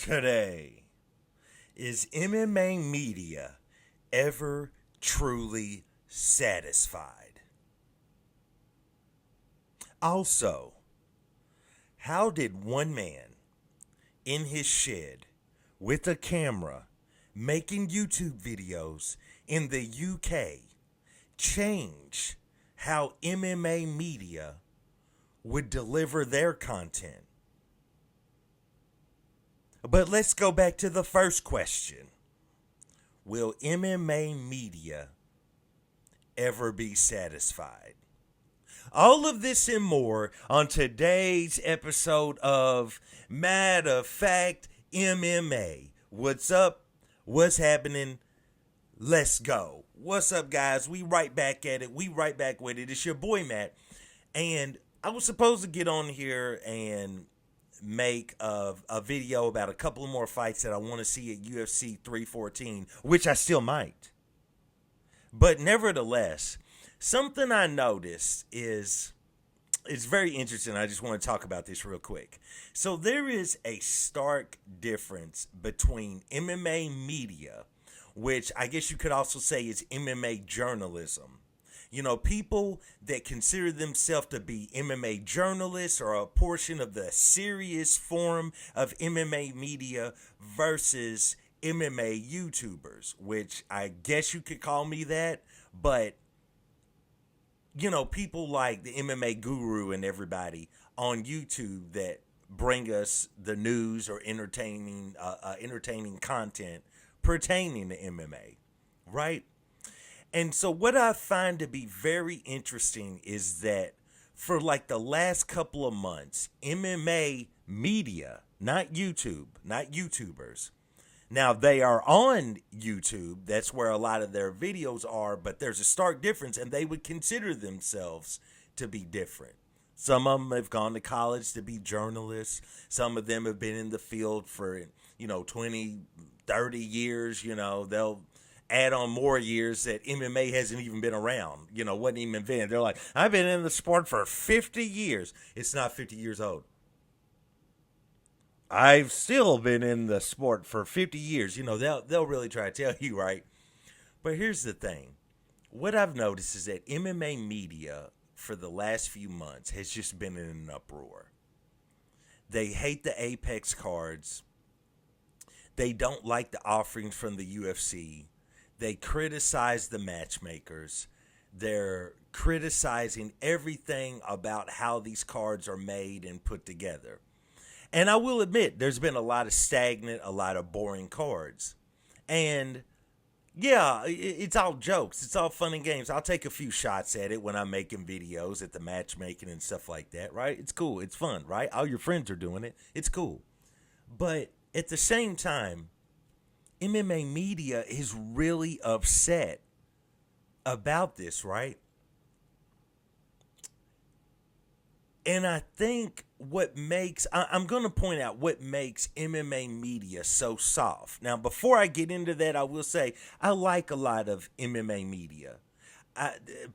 today. Is MMA Media ever truly satisfied? Also, how did one man in his shed with a camera making YouTube videos in the UK change how MMA Media would deliver their content? But let's go back to the first question. Will MMA Media ever be satisfied? All of this and more on today's episode of Matter of Fact MMA. What's up? What's happening? Let's go. What's up, guys? We right back at it. We right back with it. It's your boy, Matt. And I was supposed to get on here and make a video about a couple of more fights that I want to see at UFC 314, which I still might. But nevertheless, something I noticed is it's very interesting. I just want to talk about this real quick. So there is a stark difference between MMA Media, which I guess you could also say is MMA journalism. You know, people that consider themselves to be MMA journalists or a portion of the serious form of MMA Media versus MMA YouTubers, which I guess you could call me that, but you know, people like the MMA Guru and everybody on YouTube that bring us the news or entertaining content pertaining to MMA, right? And so what I find to be very interesting is that for like the last couple of months, MMA Media, not YouTube, not YouTubers. Now, they are on YouTube. That's where a lot of their videos are, but there's a stark difference, and they would consider themselves to be different. Some of them have gone to college to be journalists. Some of them have been in the field for, 20, 30 years. They'll add on more years that MMA hasn't even been around, wasn't even invented. They're like, I've been in the sport for 50 years. It's not 50 years old. I've still been in the sport for 50 years. They'll really try to tell you, right? But here's the thing. What I've noticed is that MMA Media for the last few months has just been in an uproar. They hate the Apex cards. They don't like the offerings from the UFC. They criticize the matchmakers. They're criticizing everything about how these cards are made and put together. And I will admit, there's been a lot of stagnant, a lot of boring cards. And yeah, it's all jokes. It's all fun and games. I'll take a few shots at it when I'm making videos at the matchmaking and stuff like that, right? It's cool. It's fun, right? All your friends are doing it. It's cool. But at the same time, MMA Media is really upset about this, right? And I think I'm going to point out what makes MMA Media so soft. Now, before I get into that, I will say I like a lot of MMA Media.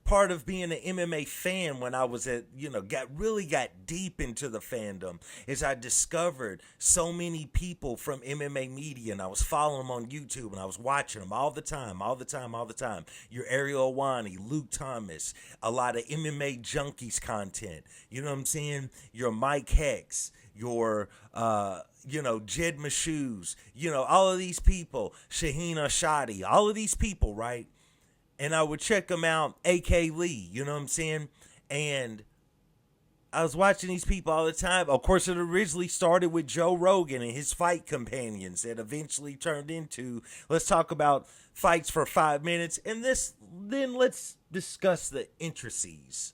Part of being an MMA fan when I was got deep into the fandom is I discovered so many people from MMA Media, and I was following them on YouTube and I was watching them all the time. Your Ariel Awani, Luke Thomas, a lot of MMA Junkies content. You know what I'm saying? Your Mike Hex, your Jed Mashoes, all of these people, Shaheen Ashadi, all of these people, right? And I would check them out, A.K. Lee, you know what I'm saying? And I was watching these people all the time. Of course, it originally started with Joe Rogan and his fight companions that eventually turned into, let's talk about fights for 5 minutes. And then let's discuss the intricacies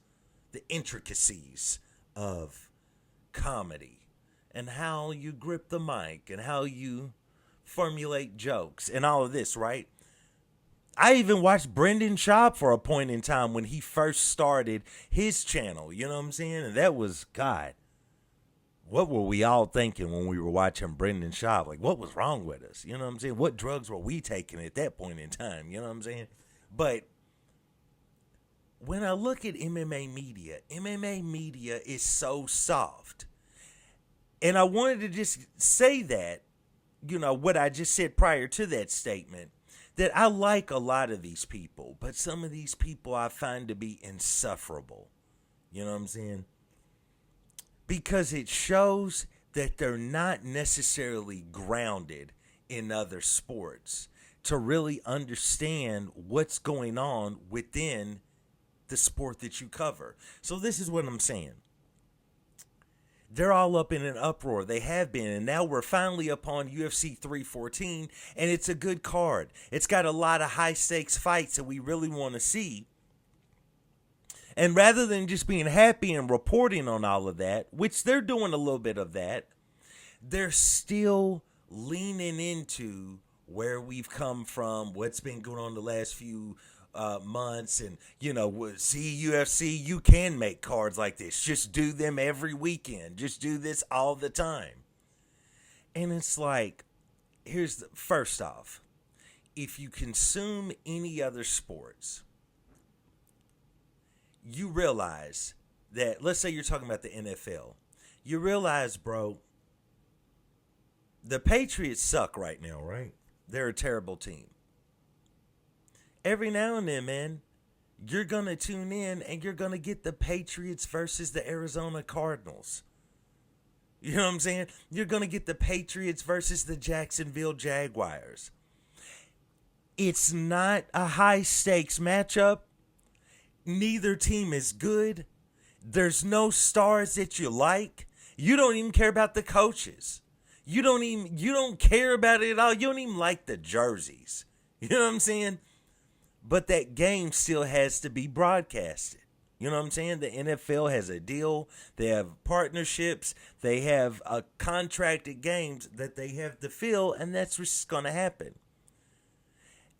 of comedy and how you grip the mic and how you formulate jokes and all of this, right? I even watched Brendan Schaub for a point in time when he first started his channel. You know what I'm saying? And that was, God, what were we all thinking when we were watching Brendan Schaub? Like, what was wrong with us? You know what I'm saying? What drugs were we taking at that point in time? You know what I'm saying? But when I look at MMA Media is so soft. And I wanted to just say that what I just said prior to that statement, that I like a lot of these people, but some of these people I find to be insufferable. You know what I'm saying? Because it shows that they're not necessarily grounded in other sports to really understand what's going on within the sport that you cover. So this is what I'm saying. They're all up in an uproar. They have been. And now we're finally upon UFC 314. And it's a good card. It's got a lot of high stakes fights that we really want to see. And rather than just being happy and reporting on all of that, which they're doing a little bit of that, they're still leaning into where we've come from, what's been going on the last few months, and see, UFC, you can make cards like this. Just do them every weekend. Just do this all the time. And it's like, first off, if you consume any other sports, you realize that, let's say you're talking about the NFL, you realize, bro, the Patriots suck right now, right? They're a terrible team. Every now and then, man, you're going to tune in and you're going to get the Patriots versus the Arizona Cardinals. You know what I'm saying? You're going to get the Patriots versus the Jacksonville Jaguars. It's not a high stakes matchup. Neither team is good. There's no stars that you like. You don't even care about the coaches. You don't care about it at all. You don't even like the jerseys. You know what I'm saying? But that game still has to be broadcasted. You know what I'm saying? The NFL has a deal. They have partnerships. They have contracted games that they have to fill, and that's what's going to happen.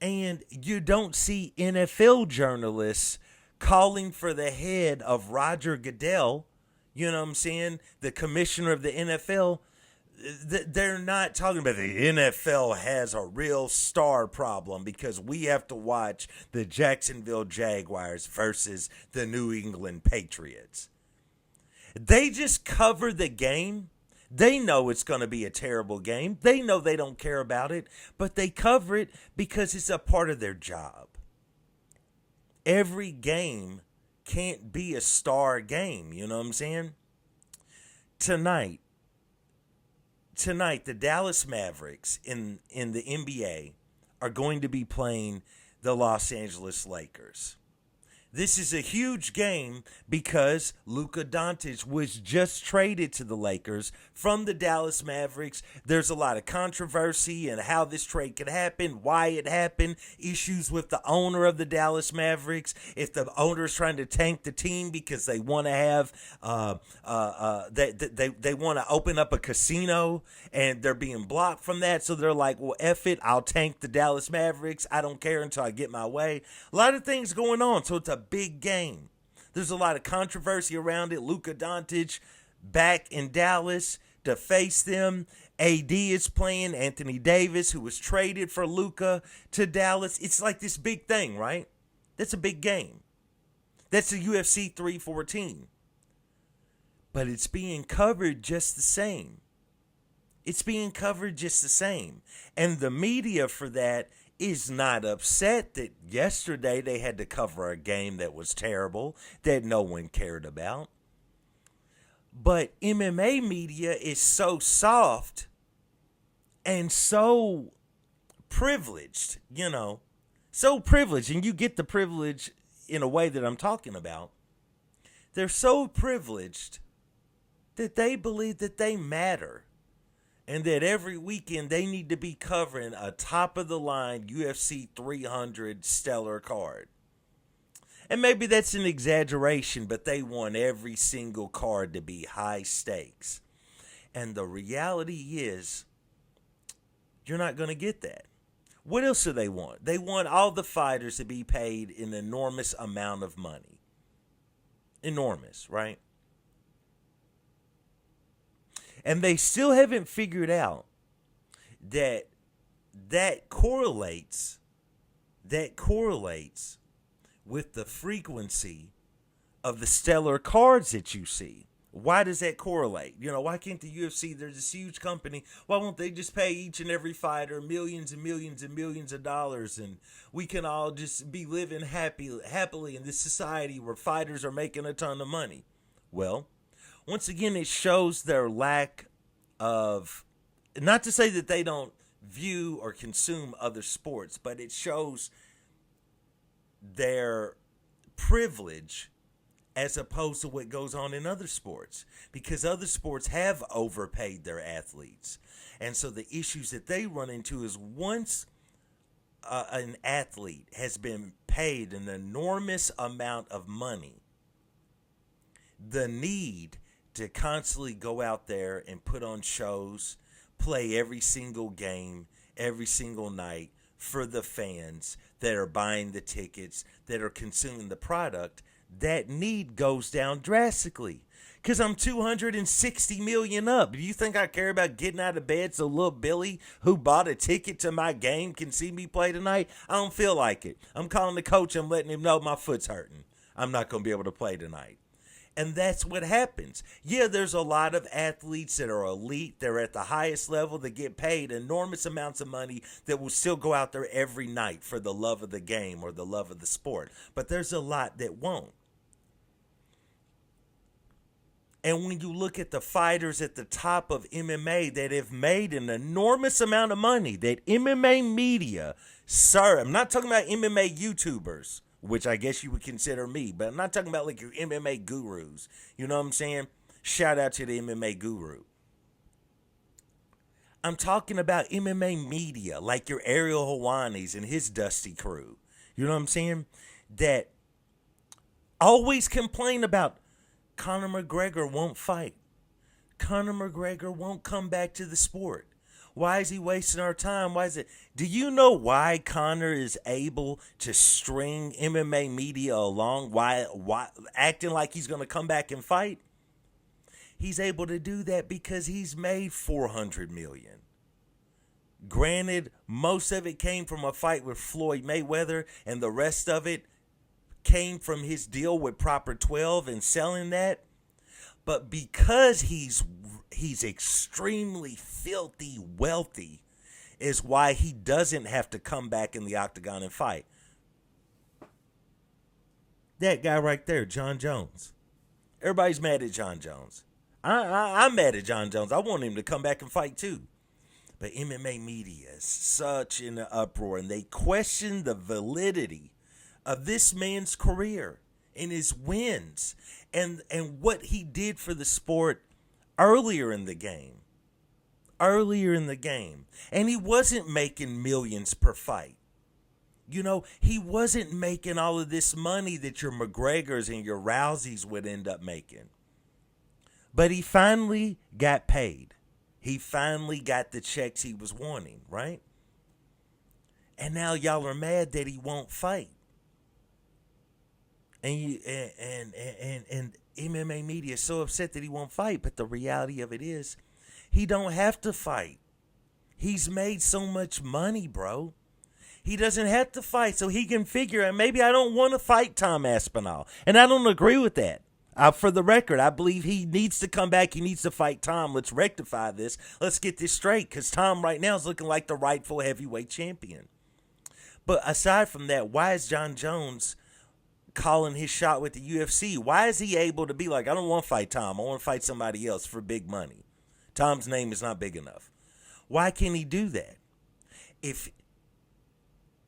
And you don't see NFL journalists calling for the head of Roger Goodell, you know what I'm saying, the commissioner of the NFL. They're not talking about the NFL has a real star problem because we have to watch the Jacksonville Jaguars versus the New England Patriots. They just cover the game. They know it's going to be a terrible game. They know they don't care about it, but they cover it because it's a part of their job. Every game can't be a star game, you know what I'm saying? Tonight, the Dallas Mavericks in the NBA are going to be playing the Los Angeles Lakers. This is a huge game because Luka Doncic was just traded to the Lakers from the Dallas Mavericks. There's a lot of controversy and how this trade could happen, why it happened, issues with the owner of the Dallas Mavericks, if the owner is trying to tank the team because they want to have they want to open up a casino and they're being blocked from that. So they're like, well, F it, I'll tank the Dallas Mavericks. I don't care until I get my way. A lot of things going on. So it's a big game. There's a lot of controversy around it. Luka Doncic back in Dallas to face them. AD is playing Anthony Davis, who was traded for Luka to Dallas. It's like this big thing, right? That's a big game. That's the UFC 314. But it's being covered just the same. It's being covered just the same. And the media for that is not upset that yesterday they had to cover a game that was terrible, that no one cared about. But MMA media is so soft and so privileged, so privileged, and you get the privilege in a way that I'm talking about. They're so privileged that they believe that they matter. And that every weekend they need to be covering a top-of-the-line UFC 300 stellar card. And maybe that's an exaggeration, but they want every single card to be high stakes. And the reality is, you're not going to get that. What else do they want? They want all the fighters to be paid an enormous amount of money. Enormous, right? And they still haven't figured out that correlates with the frequency of the stellar cards that you see. Why does that correlate? Why can't the UFC, there's this huge company, why won't they just pay each and every fighter millions and millions and millions of dollars, and we can all just be living happily in this society where fighters are making a ton of money? Well, once again, it shows their lack of, not to say that they don't view or consume other sports, but it shows their privilege as opposed to what goes on in other sports, because other sports have overpaid their athletes. And so the issues that they run into is once an athlete has been paid an enormous amount of money, the need to constantly go out there and put on shows, play every single game, every single night for the fans that are buying the tickets, that are consuming the product, that need goes down drastically. Because I'm 260 million up. Do you think I care about getting out of bed so little Billy, who bought a ticket to my game, can see me play tonight? I don't feel like it. I'm calling the coach. I'm letting him know my foot's hurting. I'm not going to be able to play tonight. And that's what happens. Yeah, there's a lot of athletes that are elite. They're at the highest level that get paid enormous amounts of money that will still go out there every night for the love of the game or the love of the sport. But there's a lot that won't. And when you look at the fighters at the top of MMA that have made an enormous amount of money, that MMA Media, sir, I'm not talking about MMA YouTubers, which I guess you would consider me, but I'm not talking about like your MMA gurus. You know what I'm saying? Shout out to the MMA Guru. I'm talking about MMA Media, like your Ariel Helwani's and his dusty crew. You know what I'm saying? That always complain about Conor McGregor won't fight. Conor McGregor won't come back to the sport. Why is he wasting our time? Why is it? Do you know why Conor is able to string MMA Media along? Why acting like he's going to come back and fight? He's able to do that because he's made $400 million. Granted, most of it came from a fight with Floyd Mayweather, and the rest of it came from his deal with Proper 12 and selling that. But because he's extremely filthy wealthy is why he doesn't have to come back in the octagon and fight. That guy right there, John Jones. Everybody's mad at John Jones. I'm mad at John Jones. I want him to come back and fight too. But MMA Media is such in an uproar, and they question the validity of this man's career and his wins and what he did for the sport earlier in the game. And he wasn't making millions per fight. You know, he wasn't making all of this money that your McGregors and your Rouseys would end up making. But he finally got paid. He finally got the checks he was wanting, right? And now y'all are mad that he won't fight. And MMA Media is so upset that he won't fight, but the reality of it is he don't have to fight. He's made so much money, bro. He doesn't have to fight, so he can figure out, maybe I don't want to fight Tom Aspinall. And I don't agree with that. For the record, I believe he needs to come back. He needs to fight Tom. Let's rectify this. Let's get this straight, because Tom right now is looking like the rightful heavyweight champion. But aside from that, why is John Jones calling his shot with the UFC? Why is he able to be like, I don't want to fight Tom. I want to fight somebody else for big money. Tom's name is not big enough. Why can't he do that? If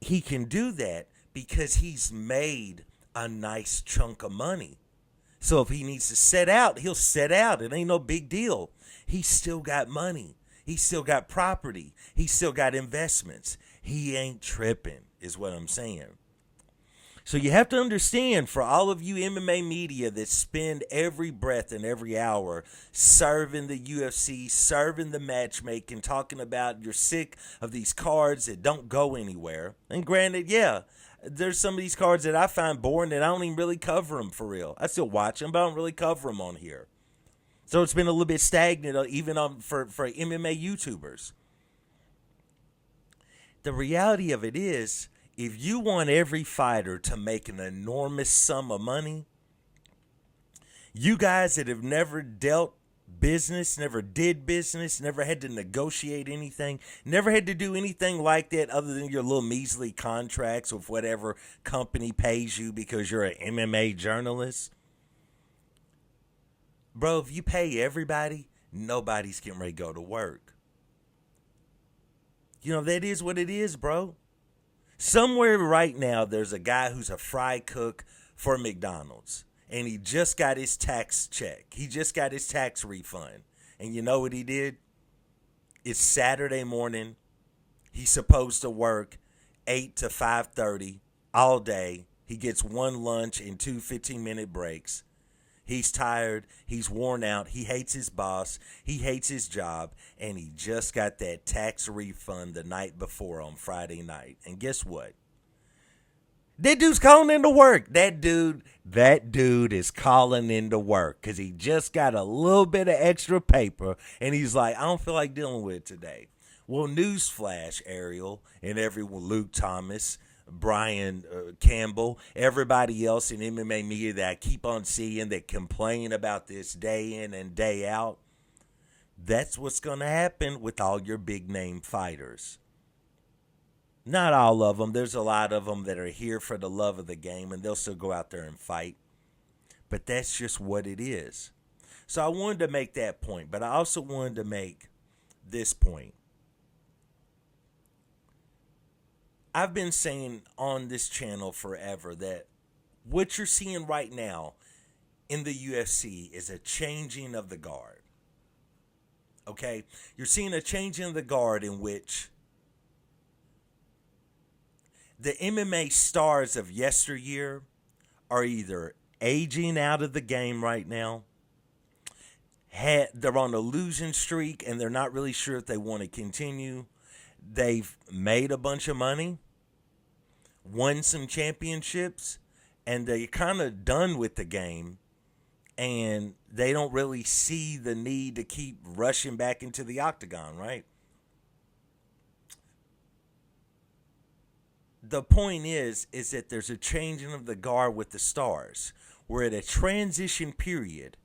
he can do that, because he's made a nice chunk of money. So if he needs to set out, he'll set out. It ain't no big deal. He's still got money. He's still got property. He's still got investments. He ain't tripping, is what I'm saying. So you have to understand, for all of you MMA media that spend every breath and every hour serving the UFC, serving the matchmaking, talking about you're sick of these cards that don't go anywhere. And granted, yeah, there's some of these cards that I find boring that I don't even really cover them for real. I still watch them, but I don't really cover them on here. So it's been a little bit stagnant, even for MMA YouTubers. The reality of it is, if you want every fighter to make an enormous sum of money, You guys that have never dealt business, never did business, never had to negotiate anything, never had to do anything like that other than your little measly contracts with whatever company pays you because you're an MMA journalist. Bro, if you pay everybody, nobody's getting ready to go to work. You know, that is what it is, bro. Somewhere right now, there's a guy who's a fry cook for McDonald's, and he just got his tax check. He just got his tax refund. And you know what he did? It's Saturday morning. He's supposed to work 8 to 5:30 all day. He gets one lunch and two 15-minute breaks. He's tired. He's worn out. He hates his boss. He hates his job. And he just got that tax refund the night before on Friday night. And guess what? That dude's calling into work. That dude is calling into work because he just got a little bit of extra paper. And he's like, I don't feel like dealing with it today. Well, newsflash, Ariel, and everyone, Luke Thomas, Brian Campbell, everybody else in MMA Media that I keep on seeing that complain about this day in and day out. That's what's going to happen with all your big name fighters. Not all of them. There's a lot of them that are here for the love of the game, and they'll still go out there and fight. But that's just what it is. So I wanted to make that point, but I also wanted to make this point. I've been saying on this channel forever that what you're seeing right now in the UFC is a changing of the guard. Okay? You're seeing a changing of the guard in which the MMA stars of yesteryear are either aging out of the game right now, they're on a losing streak, and they're not really sure if they want to continue. They've made a bunch of money, won some championships, and they're kind of done with the game, and they don't really see the need to keep rushing back into the octagon, right? The point is that there's a changing of the guard with the stars. We're at a transition period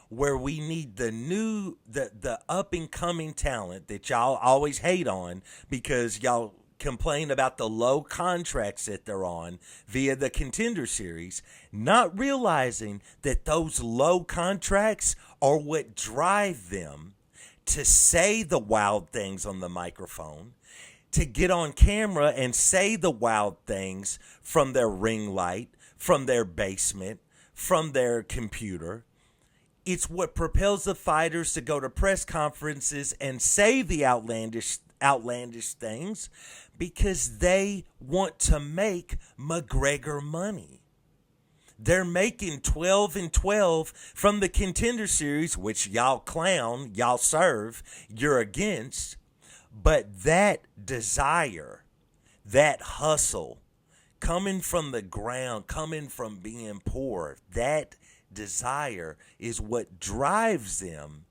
where we need the up and coming talent that y'all always hate on because y'all complain about the low contracts that they're on via the Contender Series, not realizing that those low contracts are what drive them to say the wild things on the microphone, to get on camera and say the wild things from their ring light, from their basement, from their computer. It's what propels the fighters to go to press conferences and say the outlandish things because they want to make McGregor money. They're making 12 and 12 from the Contender Series, which y'all clown, y'all serve, you're against. But that desire, that hustle, coming from the ground, coming from being poor, that desire is what drives them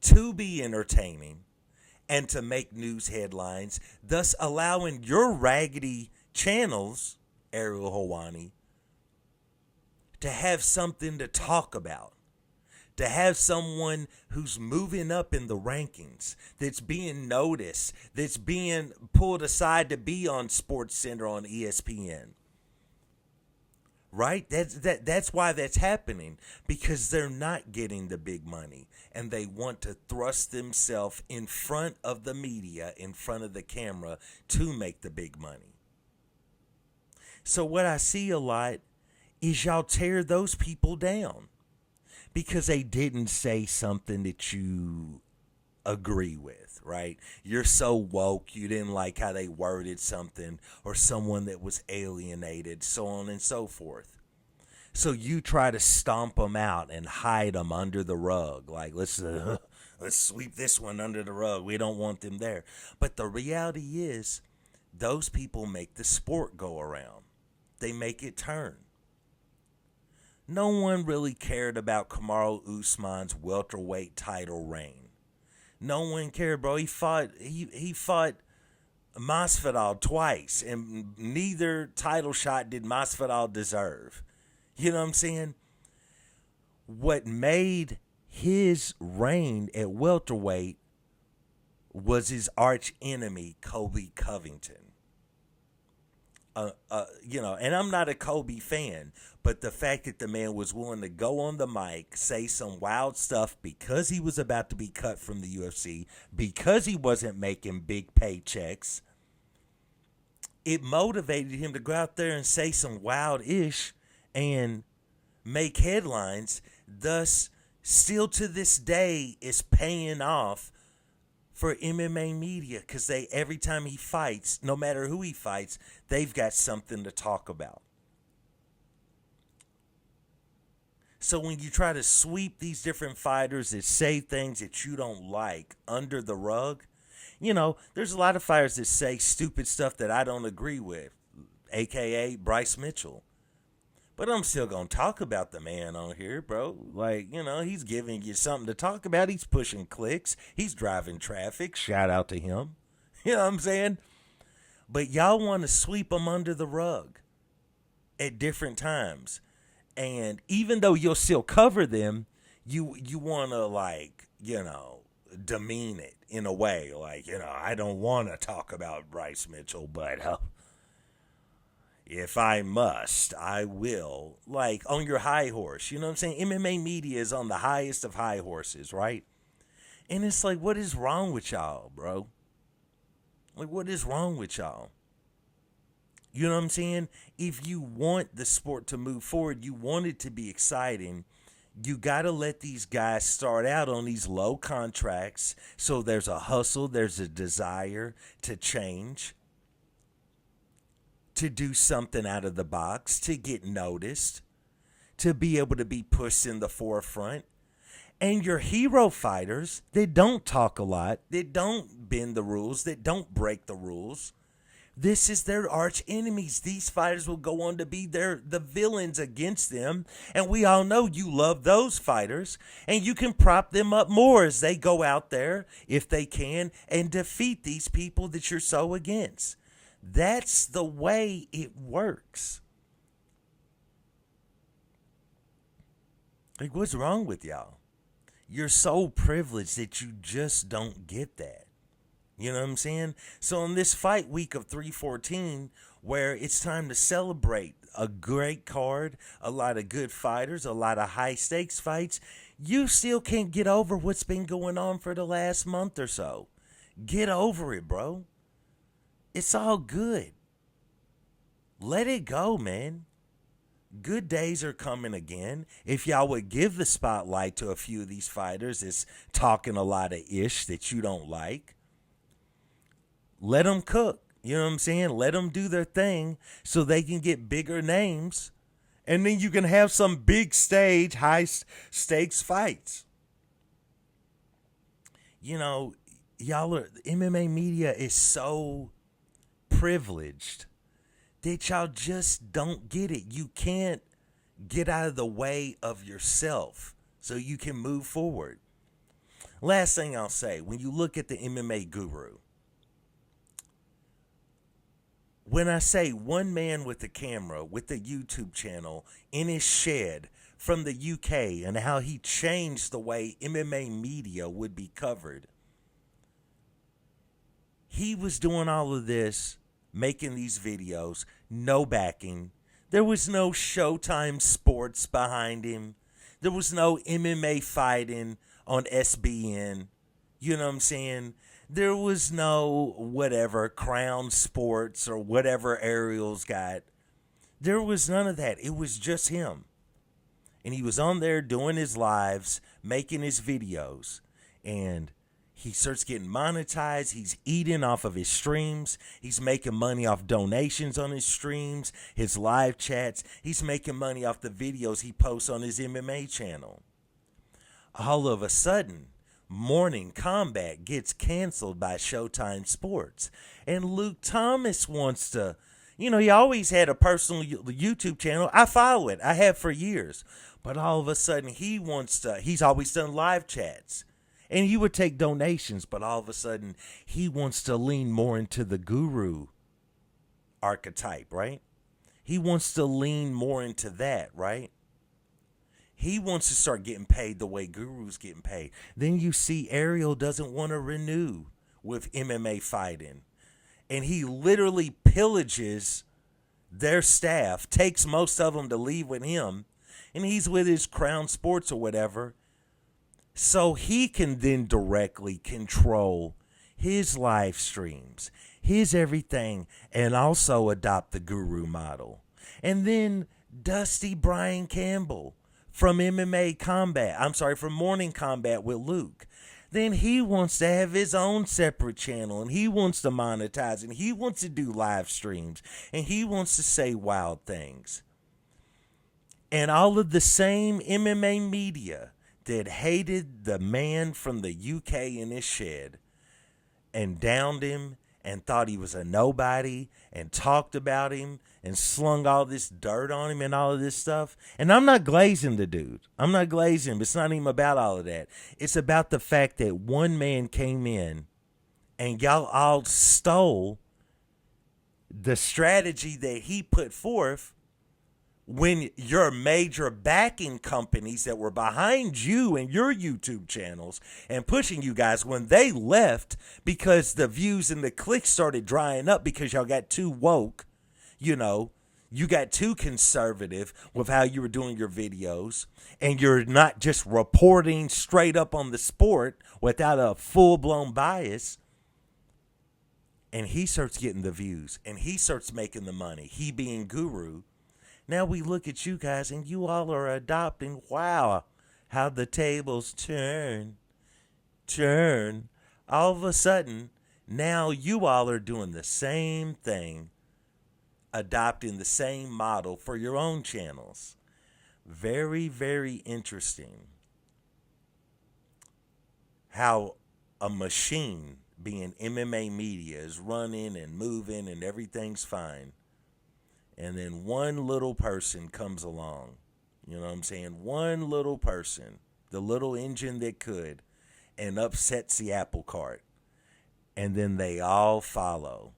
to be entertaining and to make news headlines, thus allowing your raggedy channels, Ariel Helwani, to have something to talk about. To have someone who's moving up in the rankings, that's being noticed, that's being pulled aside to be on SportsCenter on ESPN. Right? That's why that's happening, because they're not getting the big money and they want to thrust themselves in front of the media, in front of the camera to make the big money. So what I see a lot is y'all tear those people down because they didn't say something that you agree with, right? You're so woke, you didn't like how they worded something, or someone that was alienated, so on and so forth. So you try to stomp them out and hide them under the rug. Like, let's sweep this one under the rug. We don't want them there. But the reality is, those people make the sport go around. They make it turn. No one really cared about Kamaru Usman's welterweight title reign. No one cared, bro. He fought Masvidal twice, and neither title shot did Masvidal deserve. You know what I'm saying? what made his reign at welterweight was his arch enemy, Kobe Covington. And I'm not a Kobe fan, but the fact that the man was willing to go on the mic, say some wild stuff because he was about to be cut from the UFC, because he wasn't making big paychecks, it motivated him to go out there and say some wild ish and make headlines, thus still to this day is paying off for MMA Media, because every time he fights, no matter who he fights, they've got something to talk about. So when you try to sweep these different fighters that say things that you don't like under the rug, there's a lot of fighters that say stupid stuff that I don't agree with, a.k.a. Bryce Mitchell. But I'm still going to talk about the man on here, bro. He's giving you something to talk about. He's pushing clicks. He's driving traffic. Shout out to him. You know what I'm saying? But y'all want to sweep them under the rug at different times. And even though you'll still cover them, you want to, demean it in a way. I don't want to talk about Bryce Mitchell, but if I must, I will. On your high horse. You know what I'm saying? MMA Media is on the highest of high horses, right? And it's what is wrong with y'all, bro? What is wrong with y'all? You know what I'm saying? If you want the sport to move forward, you want it to be exciting, you got to let these guys start out on these low contracts so there's a hustle, there's a desire to change, to do something out of the box, to get noticed, to be able to be pushed in the forefront. And your hero fighters, they don't talk a lot, they don't bend the rules, they don't break the rules. This is their arch enemies. These fighters will go on to be the villains against them. And we all know you love those fighters. And you can prop them up more as they go out there, if they can, and defeat these people that you're so against. That's the way it works. What's wrong with y'all? You're so privileged that you just don't get that. You know what I'm saying? So in this fight week of 314, where it's time to celebrate a great card, a lot of good fighters, a lot of high stakes fights, you still can't get over what's been going on for the last month or so. Get over it, bro. It's all good. Let it go, man. Good days are coming again. If y'all would give the spotlight to a few of these fighters that's talking a lot of ish that you don't like, let them cook. You know what I'm saying? Let them do their thing so they can get bigger names. And then you can have some big stage, high stakes fights. Y'all MMA Media is so privileged that y'all just don't get it. You can't get out of the way of yourself so you can move forward. Last thing I'll say, when you look at the MMA Guru, when I say one man with a camera, with a YouTube channel in his shed from the UK and how he changed the way MMA Media would be covered, he was doing all of this, making these videos, no backing. There was no Showtime Sports behind him. There was no MMA fighting on SBN. You know what I'm saying? There was no whatever, Crown Sports or whatever Ariel's got. There was none of that. It was just him. And he was on there doing his lives, making his videos. And he starts getting monetized. He's eating off of his streams. He's making money off donations on his streams, his live chats. He's making money off the videos he posts on his MMA channel. All of a sudden, Morning Combat gets canceled by Showtime Sports. And Luke Thomas wants to, he always had a personal YouTube channel. I follow it. I have for years. But all of a sudden, he's always done live chats. And he would take donations, but all of a sudden, he wants to lean more into the guru archetype, right? He wants to lean more into that, right? He wants to start getting paid the way Guru's getting paid. Then you see Ariel doesn't want to renew with MMA fighting. And he literally pillages their staff, takes most of them to leave with him, and he's with his Crown Sports or whatever. So he can then directly control his live streams, his everything, and also adopt the Guru model. And then Dusty Brian Campbell from MMA Combat, from Morning Combat with Luke. Then he wants to have his own separate channel, and he wants to monetize, and he wants to do live streams, and he wants to say wild things. And all of the same MMA media that hated the man from the UK in his shed and downed him and thought he was a nobody and talked about him and slung all this dirt on him and all of this stuff. And I'm not glazing the dude. I'm not glazing him. It's not even about all of that. It's about the fact that one man came in and y'all all stole the strategy that he put forth when your major backing companies that were behind you and your YouTube channels and pushing you guys, when they left because the views and the clicks started drying up because y'all got too woke, you got too conservative with how you were doing your videos, and you're not just reporting straight up on the sport without a full-blown bias. And he starts getting the views, and he starts making the money, he being Guru. Now we look at you guys, and you all are adopting. Wow, how the tables turn. All of a sudden, now you all are doing the same thing, adopting the same model for your own channels. Very, very interesting how a machine, being MMA Media, is running and moving and everything's fine. And then one little person comes along, you know what I'm saying? One little person, the little engine that could, and upsets the apple cart. And then they all follow.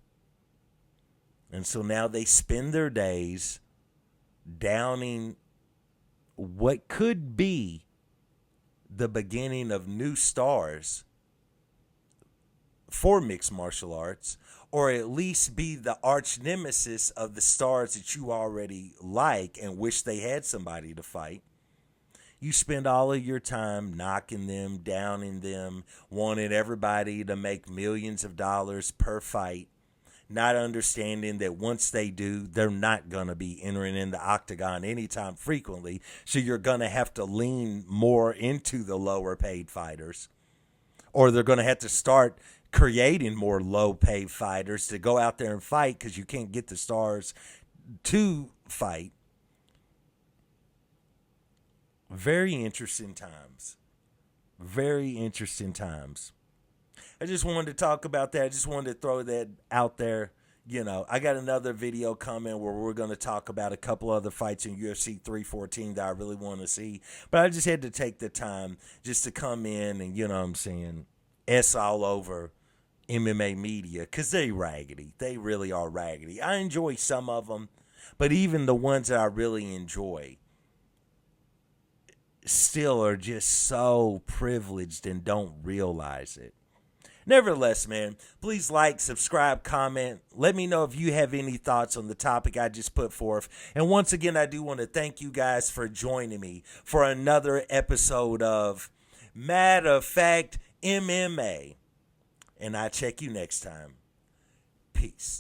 And so now they spend their days downing what could be the beginning of new stars for mixed martial arts, or at least be the arch nemesis of the stars that you already like and wish they had somebody to fight. You spend all of your time knocking them, downing them, wanting everybody to make millions of dollars per fight, not understanding that once they do, they're not going to be entering in the octagon anytime frequently, so you're going to have to lean more into the lower paid fighters, or they're going to have to start creating more low-paid fighters to go out there and fight because you can't get the stars to fight. Very interesting times. Very interesting times. I just wanted to talk about that. I just wanted to throw that out there. I got another video coming where we're going to talk about a couple other fights in UFC 314 that I really want to see. But I just had to take the time just to come in and, S all over MMA Media, because they raggedy. They really are raggedy. I enjoy some of them, but even the ones that I really enjoy still are just so privileged and don't realize it. Nevertheless, man, please like, subscribe, comment. Let me know if you have any thoughts on the topic I just put forth. And once again, I do want to thank you guys for joining me for another episode of Matter of Fact MMA. And I'll check you next time. Peace.